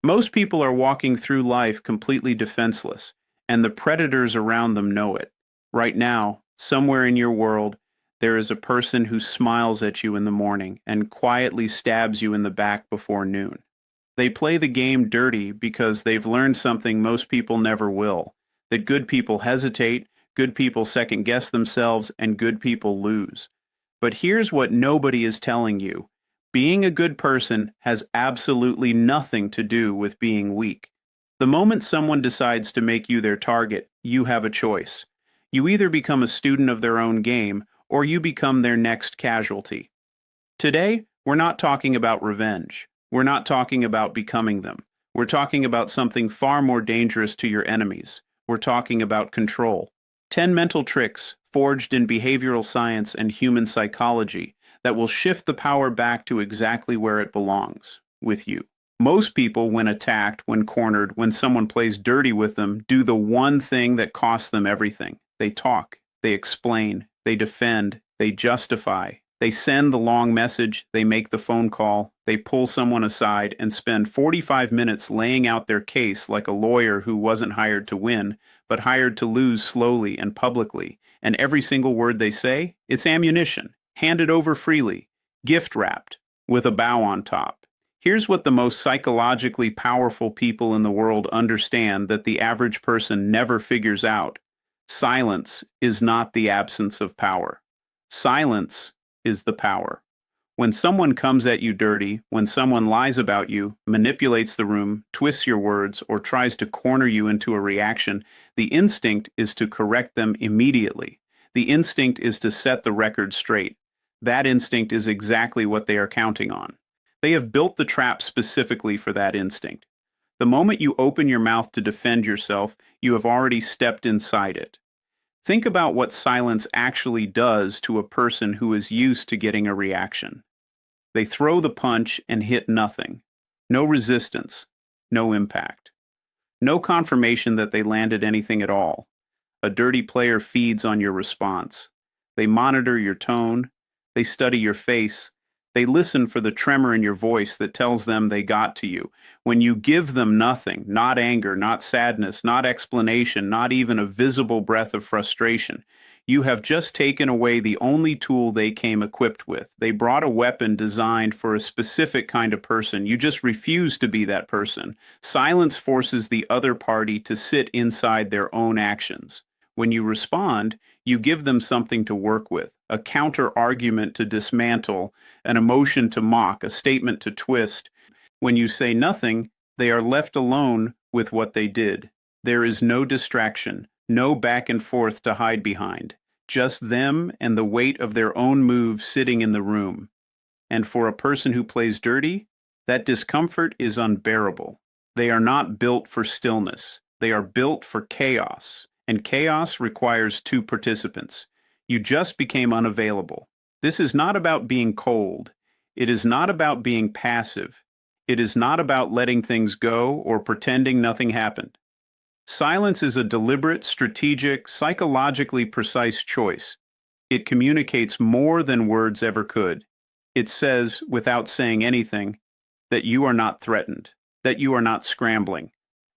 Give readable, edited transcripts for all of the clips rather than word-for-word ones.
Most people are walking through life completely defenseless, and the predators around them know it. Right now, somewhere in your world, there is a person who smiles at you in the morning and quietly stabs you in the back before noon. They play the game dirty because they've learned something most people never will, that good people hesitate, good people second guess themselves, and good people lose. But here's what nobody is telling you. Being a good person has absolutely nothing to do with being weak. The moment someone decides to make you their target, you have a choice. You either become a student of their own game, or you become their next casualty. Today, we're not talking about revenge. We're not talking about becoming them. We're talking about something far more dangerous to your enemies. We're talking about control. 10 mental tricks forged in behavioral science and human psychology that will shift the power back to exactly where it belongs, with you. Most people, when attacked, when cornered, when someone plays dirty with them, do the one thing that costs them everything. They talk, they explain, they defend, they justify, they send the long message, they make the phone call, they pull someone aside and spend 45 minutes laying out their case like a lawyer who wasn't hired to win, but hired to lose slowly and publicly. And every single word they say, it's ammunition, handed over freely, gift-wrapped, with a bow on top. Here's what the most psychologically powerful people in the world understand that the average person never figures out. Silence is not the absence of power. Silence is the power. When someone comes at you dirty, when someone lies about you, manipulates the room, twists your words, or tries to corner you into a reaction, the instinct is to correct them immediately. The instinct is to set the record straight. That instinct is exactly what they are counting on. They have built the trap specifically for that instinct. The moment you open your mouth to defend yourself, you have already stepped inside it. Think about what silence actually does to a person who is used to getting a reaction. They throw the punch and hit nothing. No resistance, no impact. No confirmation that they landed anything at all. A dirty player feeds on your response. They monitor your tone. They study your face. They listen for the tremor in your voice that tells them they got to you. When you give them nothing, not anger, not sadness, not explanation, not even a visible breath of frustration, you have just taken away the only tool they came equipped with. They brought a weapon designed for a specific kind of person. You just refuse to be that person. Silence forces the other party to sit inside their own actions. When you respond, you give them something to work with, a counter-argument to dismantle, an emotion to mock, a statement to twist. When you say nothing, they are left alone with what they did. There is no distraction, no back and forth to hide behind, just them and the weight of their own move sitting in the room. And for a person who plays dirty, that discomfort is unbearable. They are not built for stillness. They are built for chaos. And chaos requires two participants. You just became unavailable. This is not about being cold. It is not about being passive. It is not about letting things go or pretending nothing happened. Silence is a deliberate, strategic, psychologically precise choice. It communicates more than words ever could. It says, without saying anything, that you are not threatened, that you are not scrambling,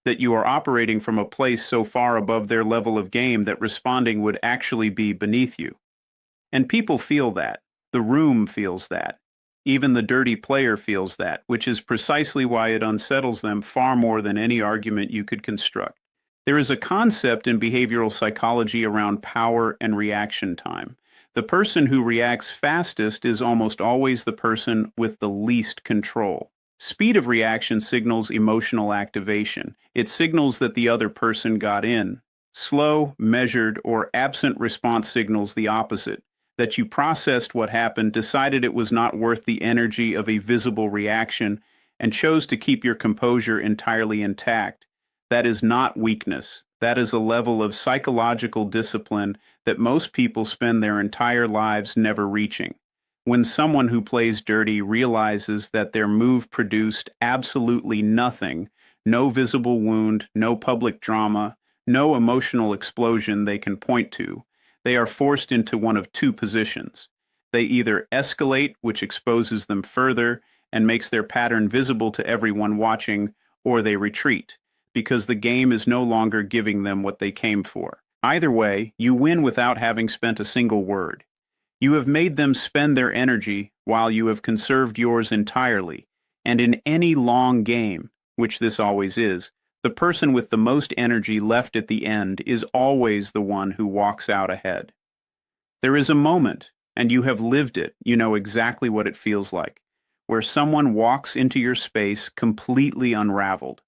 that you are operating from a place so far above their level of game that responding would actually be beneath you. And people feel that. The room feels that. Even the dirty player feels that, which is precisely why it unsettles them far more than any argument you could construct. There is a concept in behavioral psychology around power and reaction time. The person who reacts fastest is almost always the person with the least control. Speed of reaction signals emotional activation. It signals that the other person got in. Slow, measured, or absent response signals the opposite, that you processed what happened, decided it was not worth the energy of a visible reaction, and chose to keep your composure entirely intact. That is not weakness. That is a level of psychological discipline that most people spend their entire lives never reaching. When someone who plays dirty realizes that their move produced absolutely nothing, no visible wound, no public drama, no emotional explosion they can point to, they are forced into one of two positions. They either escalate, which exposes them further and makes their pattern visible to everyone watching, or they retreat, because the game is no longer giving them what they came for. Either way, you win without having spent a single word. You have made them spend their energy while you have conserved yours entirely, and in any long game, which this always is, the person with the most energy left at the end is always the one who walks out ahead. There is a moment, and you have lived it, you know exactly what it feels like, where someone walks into your space completely unraveled.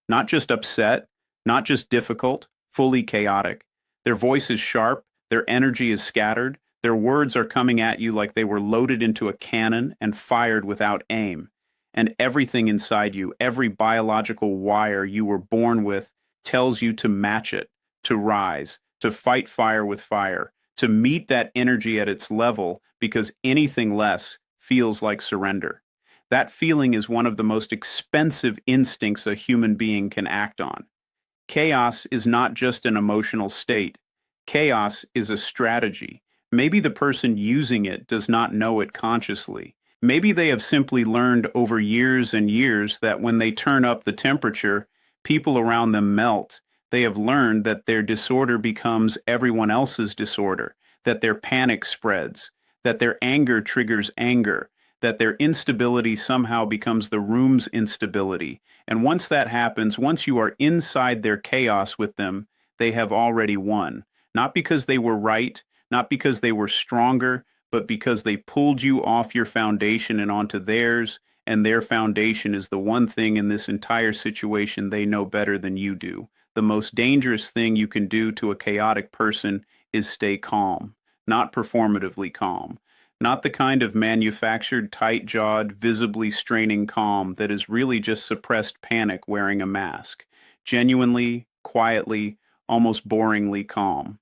Not just upset, not just difficult, fully chaotic. Their voice is sharp, their energy is scattered, their words are coming at you like they were loaded into a cannon and fired without aim. And everything inside you, every biological wire you were born with, tells you to match it, to rise, to fight fire with fire, to meet that energy at its level, because anything less feels like surrender. That feeling is one of the most expensive instincts a human being can act on. Chaos is not just an emotional state. Chaos is a strategy. Maybe the person using it does not know it consciously. Maybe they have simply learned over years and years that when they turn up the temperature, people around them melt. They have learned that their disorder becomes everyone else's disorder, that their panic spreads, that their anger triggers anger, that their instability somehow becomes the room's instability. And once that happens, once you are inside their chaos with them, they have already won. Not because they were right, not because they were stronger, but because they pulled you off your foundation and onto theirs, and their foundation is the one thing in this entire situation they know better than you do. The most dangerous thing you can do to a chaotic person is stay calm, not performatively calm. Not the kind of manufactured, tight-jawed, visibly straining calm that is really just suppressed panic wearing a mask. Genuinely, quietly, almost boringly calm.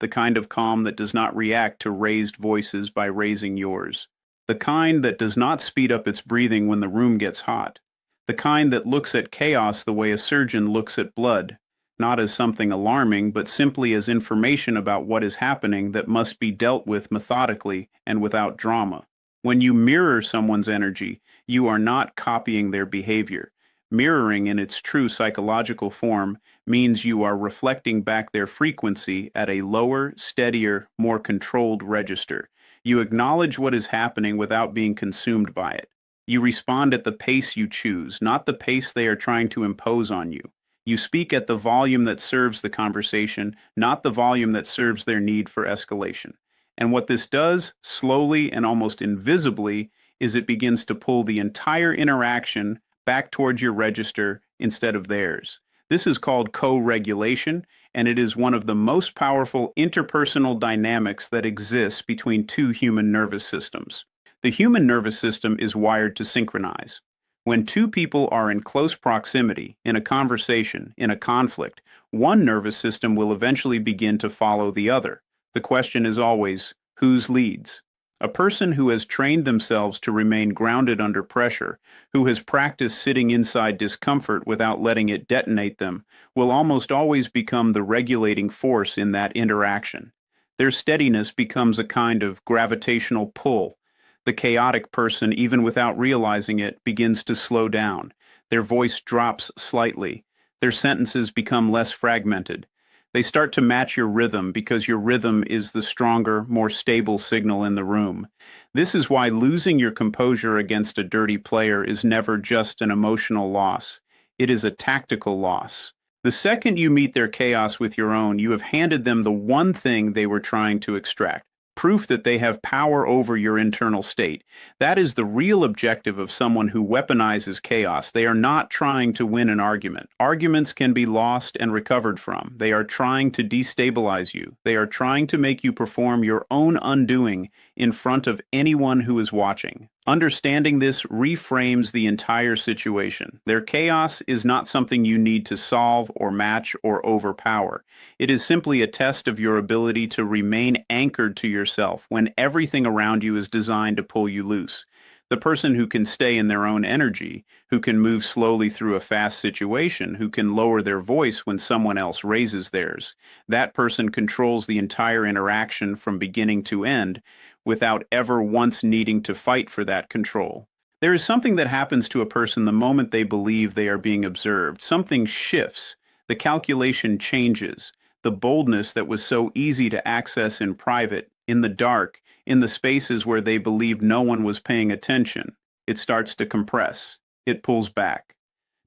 The kind of calm that does not react to raised voices by raising yours. The kind that does not speed up its breathing when the room gets hot. The kind that looks at chaos the way a surgeon looks at blood, not as something alarming, but simply as information about what is happening that must be dealt with methodically and without drama. When you mirror someone's energy, you are not copying their behavior. Mirroring in its true psychological form means you are reflecting back their frequency at a lower, steadier, more controlled register. You acknowledge what is happening without being consumed by it. You respond at the pace you choose, not the pace they are trying to impose on you. You speak at the volume that serves the conversation, not the volume that serves their need for escalation. And what this does, slowly and almost invisibly, is it begins to pull the entire interaction back towards your register instead of theirs. This is called co-regulation, and it is one of the most powerful interpersonal dynamics that exists between two human nervous systems. The human nervous system is wired to synchronize. When two people are in close proximity, in a conversation, in a conflict, one nervous system will eventually begin to follow the other. The question is always, whose leads? A person who has trained themselves to remain grounded under pressure, who has practiced sitting inside discomfort without letting it detonate them, will almost always become the regulating force in that interaction. Their steadiness becomes a kind of gravitational pull. The chaotic person, even without realizing it, begins to slow down. Their voice drops slightly. Their sentences become less fragmented. They start to match your rhythm because your rhythm is the stronger, more stable signal in the room. This is why losing your composure against a dirty player is never just an emotional loss. It is a tactical loss. The second you meet their chaos with your own, you have handed them the one thing they were trying to extract. Proof that they have power over your internal state. That is the real objective of someone who weaponizes chaos. They are not trying to win an argument. Arguments can be lost and recovered from. They are trying to destabilize you. They are trying to make you perform your own undoing in front of anyone who is watching. Understanding this reframes the entire situation. Their chaos is not something you need to solve or match or overpower. It is simply a test of your ability to remain anchored to yourself when everything around you is designed to pull you loose. The person who can stay in their own energy, who can move slowly through a fast situation, who can lower their voice when someone else raises theirs, that person controls the entire interaction from beginning to end without ever once needing to fight for that control. There is something that happens to a person the moment they believe they are being observed. Something shifts. The calculation changes. The boldness that was so easy to access in private, in the dark, in the spaces where they believed no one was paying attention, it starts to compress. It pulls back.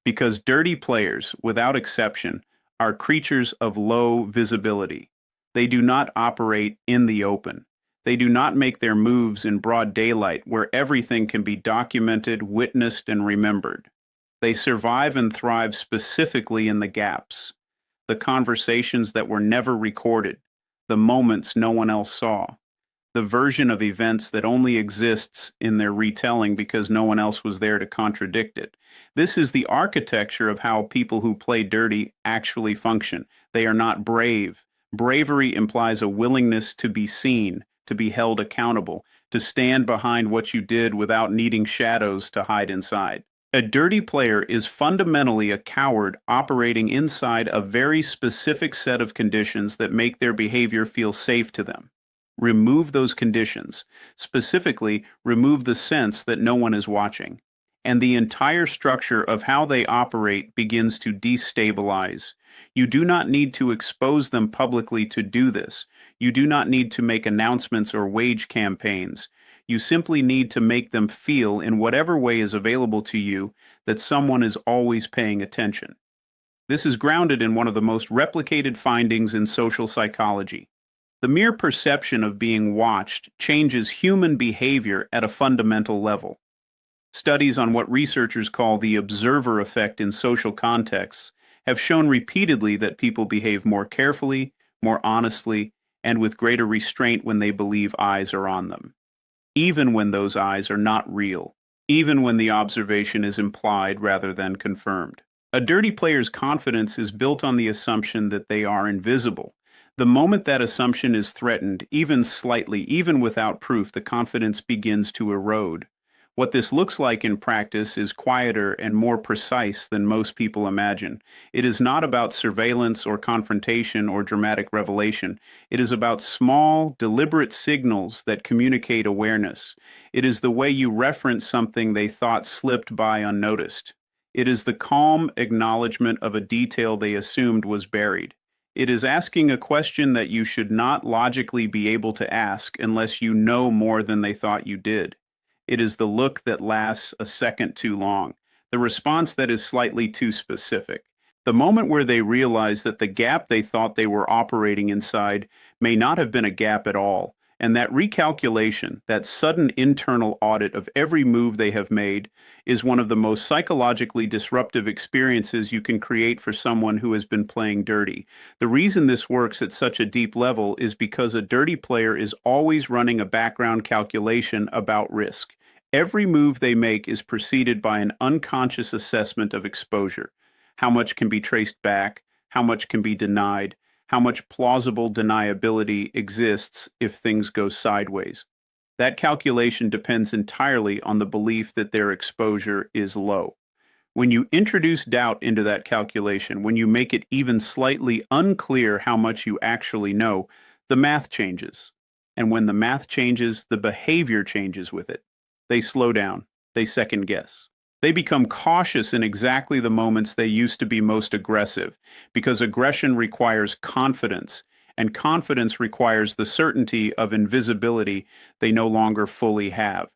Because dirty players, without exception, are creatures of low visibility. They do not operate in the open. They do not make their moves in broad daylight where everything can be documented, witnessed, and remembered. They survive and thrive specifically in the gaps, the conversations that were never recorded, the moments no one else saw, the version of events that only exists in their retelling because no one else was there to contradict it. This is the architecture of how people who play dirty actually function. They are not brave. Bravery implies a willingness to be seen, to be held accountable, to stand behind what you did without needing shadows to hide inside. A dirty player is fundamentally a coward operating inside a very specific set of conditions that make their behavior feel safe to them. Remove those conditions. Specifically, remove the sense that no one is watching. And the entire structure of how they operate begins to destabilize. You do not need to expose them publicly to do this. You do not need to make announcements or wage campaigns. You simply need to make them feel, in whatever way is available to you, that someone is always paying attention. This is grounded in one of the most replicated findings in social psychology. The mere perception of being watched changes human behavior at a fundamental level. Studies on what researchers call the observer effect in social contexts have shown repeatedly that people behave more carefully, more honestly, and with greater restraint when they believe eyes are on them, even when those eyes are not real, even when the observation is implied rather than confirmed. A dirty player's confidence is built on the assumption that they are invisible. The moment that assumption is threatened, even slightly, even without proof, the confidence begins to erode. What this looks like in practice is quieter and more precise than most people imagine. It is not about surveillance or confrontation or dramatic revelation. It is about small, deliberate signals that communicate awareness. It is the way you reference something they thought slipped by unnoticed. It is the calm acknowledgement of a detail they assumed was buried. It is asking a question that you should not logically be able to ask unless you know more than they thought you did. It is the look that lasts a second too long, the response that is slightly too specific, the moment where they realize that the gap they thought they were operating inside may not have been a gap at all, and that recalculation, that sudden internal audit of every move they have made, is one of the most psychologically disruptive experiences you can create for someone who has been playing dirty. The reason this works at such a deep level is because a dirty player is always running a background calculation about risk. Every move they make is preceded by an unconscious assessment of exposure. How much can be traced back? How much can be denied? How much plausible deniability exists if things go sideways? That calculation depends entirely on the belief that their exposure is low. When you introduce doubt into that calculation, when you make it even slightly unclear how much you actually know, the math changes. And when the math changes, the behavior changes with it. They slow down. They second guess. They become cautious in exactly the moments they used to be most aggressive, because aggression requires confidence, and confidence requires the certainty of invisibility they no longer fully have.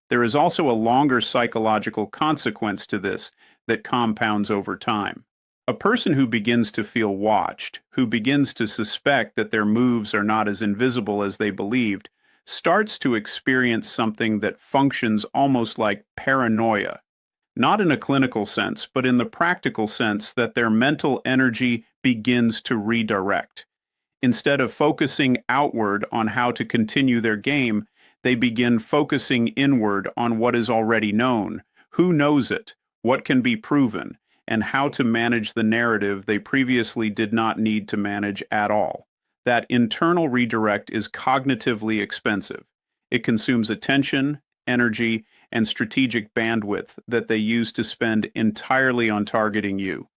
There is also a longer psychological consequence to this that compounds over time. A person who begins to feel watched, who begins to suspect that their moves are not as invisible as they believed, starts to experience something that functions almost like paranoia. Not in a clinical sense, but in the practical sense that their mental energy begins to redirect. Instead of focusing outward on how to continue their game, they begin focusing inward on what is already known, who knows it, what can be proven, and how to manage the narrative they previously did not need to manage at all. That internal redirect is cognitively expensive. It consumes attention, energy, and strategic bandwidth that they use to spend entirely on targeting you.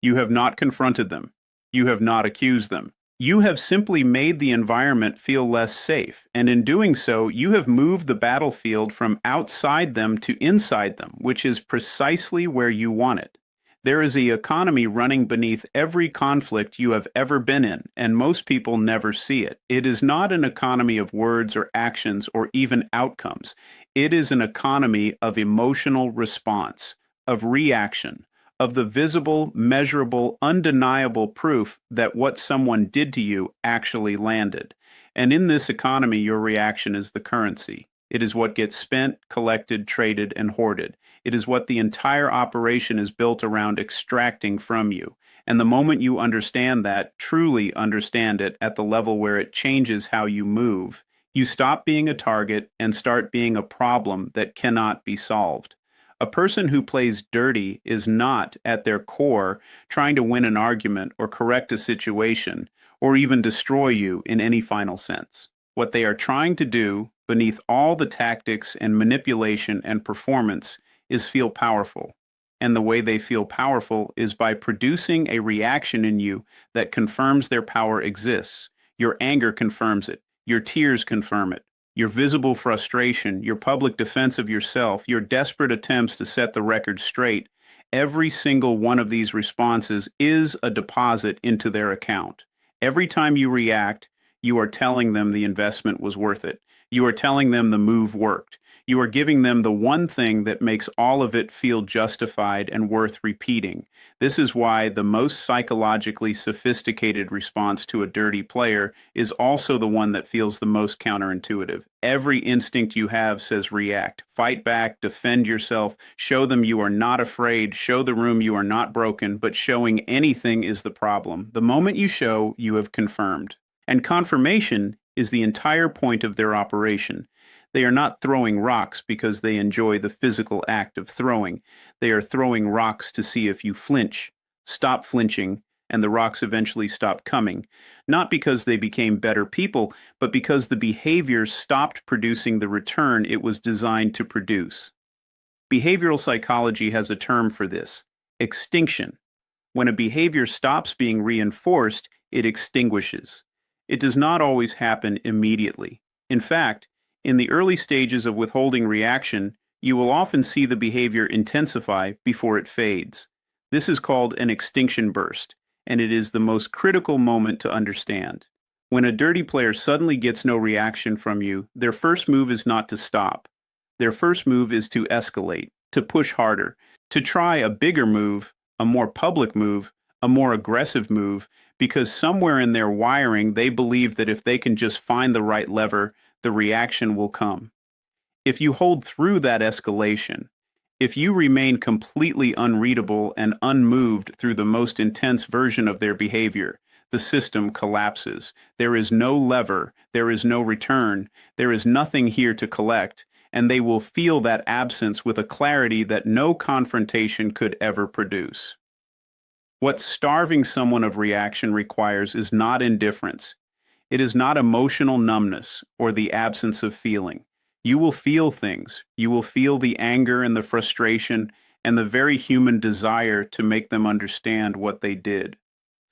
You have not confronted them. You have not accused them. You have simply made the environment feel less safe, and in doing so, you have moved the battlefield from outside them to inside them, which is precisely where you want it. There is an economy running beneath every conflict you have ever been in, and most people never see it. It is not an economy of words or actions or even outcomes. It is an economy of emotional response, of reaction, of the visible, measurable, undeniable proof that what someone did to you actually landed. And in this economy, your reaction is the currency. It is what gets spent, collected, traded, and hoarded. It is what the entire operation is built around extracting from you. And the moment you understand that, truly understand it at the level where it changes how you move, you stop being a target and start being a problem that cannot be solved. A person who plays dirty is not, at their core, trying to win an argument or correct a situation or even destroy you in any final sense. What they are trying to do, beneath all the tactics and manipulation and performance, is feel powerful. And the way they feel powerful is by producing a reaction in you that confirms their power exists. Your anger confirms it. Your tears confirm it. Your visible frustration, your public defense of yourself, your desperate attempts to set the record straight, every single one of these responses is a deposit into their account. Every time you react, you are telling them the investment was worth it. You are telling them the move worked. You are giving them the one thing that makes all of it feel justified and worth repeating. This is why the most psychologically sophisticated response to a dirty player is also the one that feels the most counterintuitive. Every instinct you have says react, fight back, defend yourself, show them you are not afraid, show the room you are not broken, but showing anything is the problem. The moment you show, you have confirmed. And confirmation is the entire point of their operation. They are not throwing rocks because they enjoy the physical act of throwing. They are throwing rocks to see if you flinch, stop flinching, and the rocks eventually stop coming. Not because they became better people, but because the behavior stopped producing the return it was designed to produce. Behavioral psychology has a term for this: extinction. When a behavior stops being reinforced, it extinguishes. It does not always happen immediately. In fact, in the early stages of withholding reaction, you will often see the behavior intensify before it fades. This is called an extinction burst, and it is the most critical moment to understand. When a dirty player suddenly gets no reaction from you, their first move is not to stop. Their first move is to escalate, to push harder, to try a bigger move, a more public move, a more aggressive move, because somewhere in their wiring they believe that if they can just find the right lever, the reaction will come. If you hold through that escalation, if you remain completely unreadable and unmoved through the most intense version of their behavior, the system collapses. There is no lever, there is no return, there is nothing here to collect, and they will feel that absence with a clarity that no confrontation could ever produce. What starving someone of reaction requires is not indifference. It is not emotional numbness or the absence of feeling. You will feel things. You will feel the anger and the frustration and the very human desire to make them understand what they did.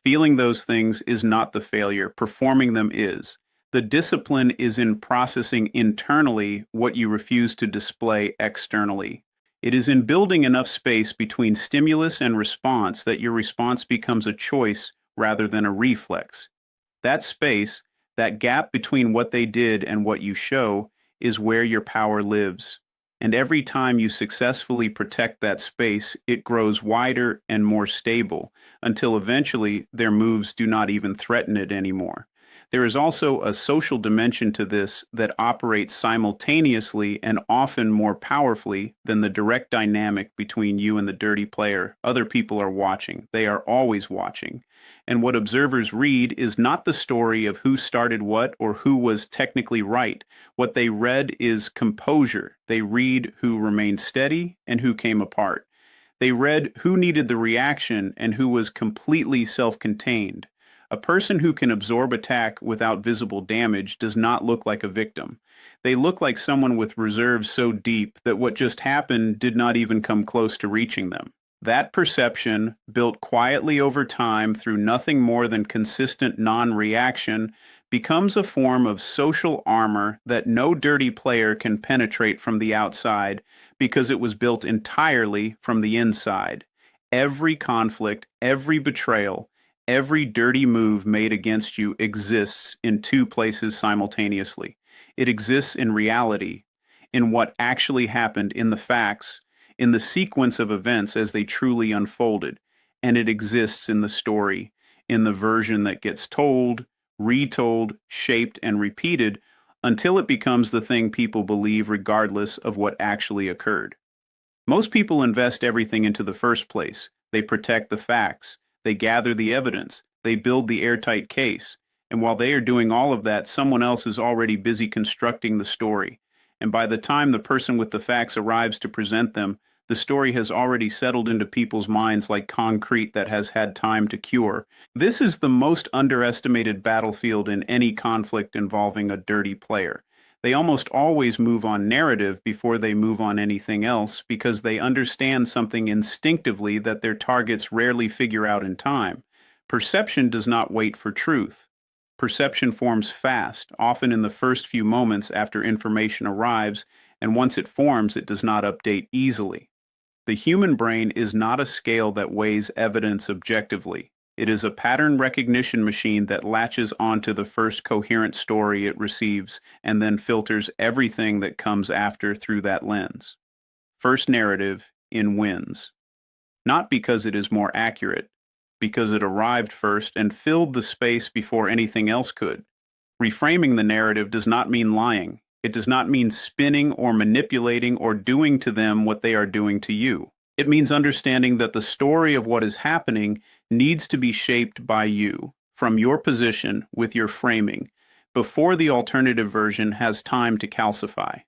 Feeling those things is not the failure. Performing them is. The discipline is in processing internally what you refuse to display externally. It is in building enough space between stimulus and response that your response becomes a choice rather than a reflex. That space, that gap between what they did and what you show, is where your power lives. And every time you successfully protect that space, it grows wider and more stable, until eventually their moves do not even threaten it anymore. There is also a social dimension to this that operates simultaneously and often more powerfully than the direct dynamic between you and the dirty player. Other people are watching. They are always watching. And what observers read is not the story of who started what or who was technically right. What they read is composure. They read who remained steady and who came apart. They read who needed the reaction and who was completely self-contained. A person who can absorb attack without visible damage does not look like a victim. They look like someone with reserves so deep that what just happened did not even come close to reaching them. That perception, built quietly over time through nothing more than consistent non-reaction, becomes a form of social armor that no dirty player can penetrate from the outside because it was built entirely from the inside. Every conflict, every betrayal, every dirty move made against you exists in two places simultaneously. It exists in reality, in what actually happened, in the facts, in the sequence of events as they truly unfolded, and it exists in the story, in the version that gets told, retold, shaped, and repeated until it becomes the thing people believe regardless of what actually occurred. Most people invest everything into the first place. They protect the facts, they gather the evidence, they build the airtight case, and while they are doing all of that, someone else is already busy constructing the story. And by the time the person with the facts arrives to present them, the story has already settled into people's minds like concrete that has had time to cure. This is the most underestimated battlefield in any conflict involving a dirty player. They almost always move on narrative before they move on anything else because they understand something instinctively that their targets rarely figure out in time. Perception does not wait for truth. Perception forms fast, often in the first few moments after information arrives, and once it forms, it does not update easily. The human brain is not a scale that weighs evidence objectively. It is a pattern recognition machine that latches onto the first coherent story it receives and then filters everything that comes after through that lens. First narrative in wins. Not because it is more accurate, because it arrived first and filled the space before anything else could. Reframing the narrative does not mean lying. It does not mean spinning or manipulating or doing to them what they are doing to you. It means understanding that the story of what is happening needs to be shaped by you, from your position, with your framing, before the alternative version has time to calcify.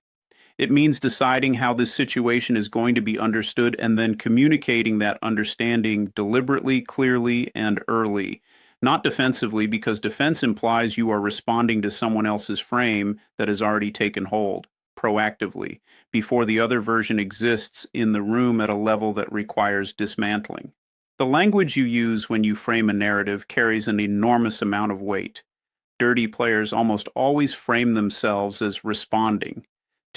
It means deciding how this situation is going to be understood and then communicating that understanding deliberately, clearly, and early. Not defensively, because defense implies you are responding to someone else's frame that has already taken hold, proactively, before the other version exists in the room at a level that requires dismantling. The language you use when you frame a narrative carries an enormous amount of weight. Dirty players almost always frame themselves as responding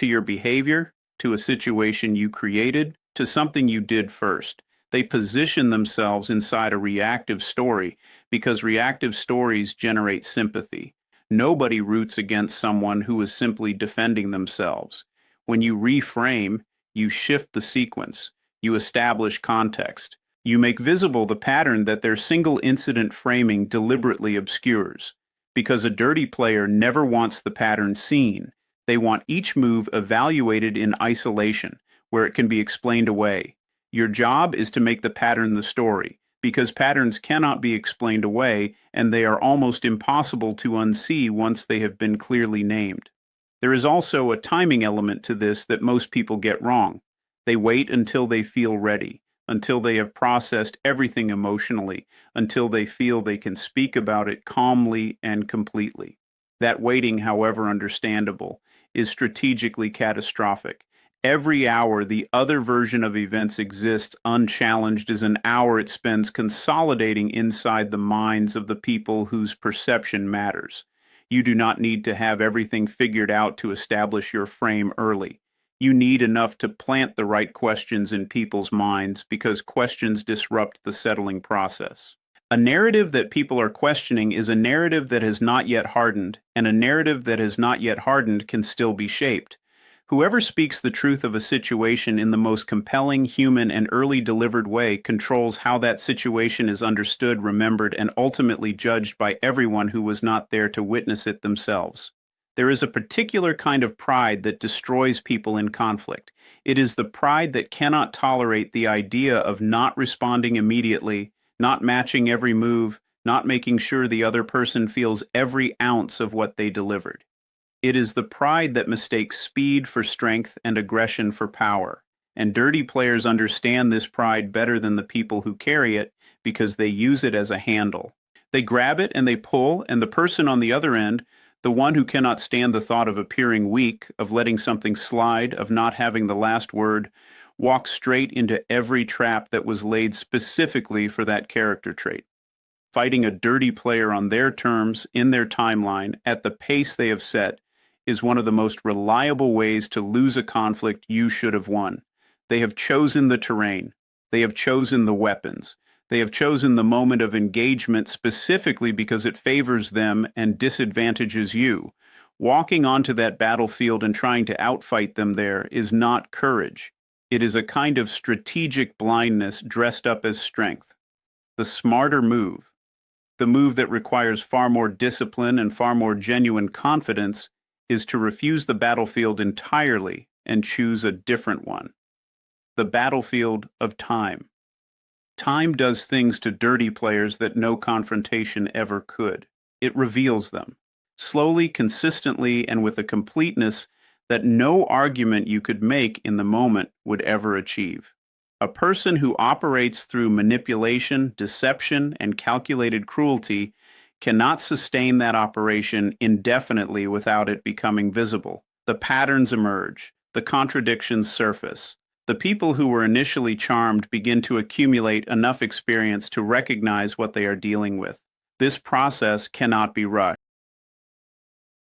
to your behavior, to a situation you created, to something you did first. They position themselves inside a reactive story because reactive stories generate sympathy. Nobody roots against someone who is simply defending themselves. When you reframe, you shift the sequence. You establish context. You make visible the pattern that their single incident framing deliberately obscures. Because a dirty player never wants the pattern seen. They want each move evaluated in isolation, where it can be explained away. Your job is to make the pattern the story, because patterns cannot be explained away, and they are almost impossible to unsee once they have been clearly named. There is also a timing element to this that most people get wrong. They wait until they feel ready, until they have processed everything emotionally, until they feel they can speak about it calmly and completely. That waiting, however understandable, is strategically catastrophic. Every hour the other version of events exists unchallenged is an hour it spends consolidating inside the minds of the people whose perception matters. You do not need to have everything figured out to establish your frame early. You need enough to plant the right questions in people's minds because questions disrupt the settling process. A narrative that people are questioning is a narrative that has not yet hardened, and a narrative that has not yet hardened can still be shaped. Whoever speaks the truth of a situation in the most compelling, human, and early delivered way controls how that situation is understood, remembered, and ultimately judged by everyone who was not there to witness it themselves. There is a particular kind of pride that destroys people in conflict. It is the pride that cannot tolerate the idea of not responding immediately, not matching every move, not making sure the other person feels every ounce of what they delivered. It is the pride that mistakes speed for strength and aggression for power. And dirty players understand this pride better than the people who carry it because they use it as a handle. They grab it and they pull, and the person on the other end, the one who cannot stand the thought of appearing weak, of letting something slide, of not having the last word, walk straight into every trap that was laid specifically for that character trait. Fighting a dirty player on their terms, in their timeline, at the pace they have set, is one of the most reliable ways to lose a conflict you should have won. They have chosen the terrain. They have chosen the weapons. They have chosen the moment of engagement specifically because it favors them and disadvantages you. Walking onto that battlefield and trying to outfight them there is not courage. It is a kind of strategic blindness dressed up as strength. The smarter move, the move that requires far more discipline and far more genuine confidence, is to refuse the battlefield entirely and choose a different one. The battlefield of time. Time does things to dirty players that no confrontation ever could. It reveals them, slowly, consistently, and with a completeness that no argument you could make in the moment would ever achieve. A person who operates through manipulation, deception, and calculated cruelty cannot sustain that operation indefinitely without it becoming visible. The patterns emerge, the contradictions surface. The people who were initially charmed begin to accumulate enough experience to recognize what they are dealing with. This process cannot be rushed.